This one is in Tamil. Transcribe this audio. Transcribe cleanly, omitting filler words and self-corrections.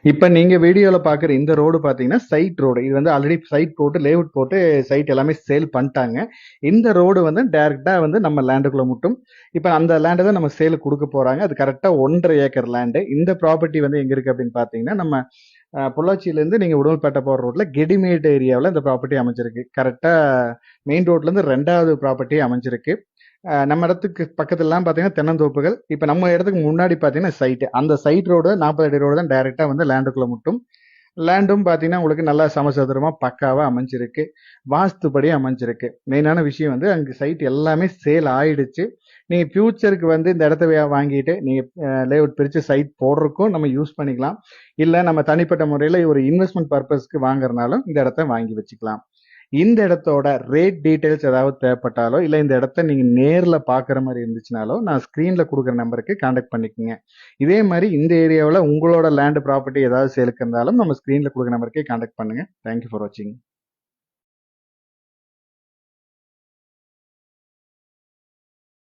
இப்ப நீங்க வீடியோல பார்க்குற இந்த ரோடு பார்த்தீங்கன்னா, சைட் ரோடு. இது வந்து ஆல்ரெடி சைட் போட்டு, லேஅவுட் போட்டு சைட் எல்லாமே சேல் பண்ட்டாங்க. இந்த ரோடு வந்து டைரக்ட்டா வந்து நம்ம லேண்டுக்குள்ள முட்டும். இப்ப அந்த லேண்ட தான் நம்ம சேலுக்கு குடுக்க போறாங்க. அது கரெக்ட்டா 1 1/2 ஏக்கர் லேண்டு. இந்த ப்ராப்பர்ட்டி வந்து எங்க இருக்கு அப்படின்னு பார்த்தீங்கன்னா, நம்ம பொள்ளாச்சியிலேருந்து நீங்க உடுமல்பேட்டை போற ரோட்ல கெடிமேடு ஏரியாவுல இந்த ப்ராப்பர்ட்டி அமைஞ்சிருக்கு. கரெக்ட்டா மெயின் ரோட்லேருந்து 2வது ப்ராப்பர்ட்டி அமைஞ்சிருக்கு. நம்ம இடத்துக்கு பக்கத்துலலாம் பார்த்தீங்கன்னா தென்னந்தோப்புகள். இப்ப நம்ம இடத்துக்கு முன்னாடி பார்த்தீங்கன்னா சைட்டு. அந்த சைட் ரோடு 40 அடி ரோடு தான் டைரக்ட்டா வந்து லேண்டுக்குள்ள முட்டும். லேண்டும் பார்த்தீங்கன்னா உங்களுக்கு நல்லா சமசதுரமா பக்காவா அமைஞ்சிருக்கு. வாஸ்துபடி அமைஞ்சிருக்கு. மெயினான விஷயம் வந்து அங்க சைட் எல்லாமே சேல் ஆயிடுச்சு. நீங்க ஃபியூச்சருக்கு வந்து இந்த இடத்த வாங்கிட்டு நீங்க லேஅவுட் பிரிச்சு சைட் போடுறதுக்கும் நம்ம யூஸ் பண்ணிக்கலாம். இல்ல நம்ம தனிப்பட்ட முறையில ஒரு இன்வெஸ்ட்மெண்ட் பர்பஸ்க்கு வாங்குறனாலும் இந்த இடத்த வாங்கி வச்சுக்கலாம். இந்த இடத்தோட ரேட் டீடைல்ஸ் ஏதாவது தேவைப்பட்டாலோ, இல்ல இந்த இடத்த நீங்க நேர்ல பார்க்குற மாரி இருந்துச்சுனாலோ, நான் ஸ்க்ரீன்ல குடுக்குற நம்பருக்கு கான்டாக்ட் பண்ணிக்கங்க. இதே மாரி இந்த ஏரியாவுல உங்களோட லேண்ட் ப்ராப்பர்ட்டி ஏதாவது சேலுக்கு இருந்தாலும் நம்ம ஸ்க்ரீன்ல குடுக்குற நம்பருக்கே கான்டாக்ட் பண்ணுங்க. தேங்க் யூ ஃபார் வாட்சிங்.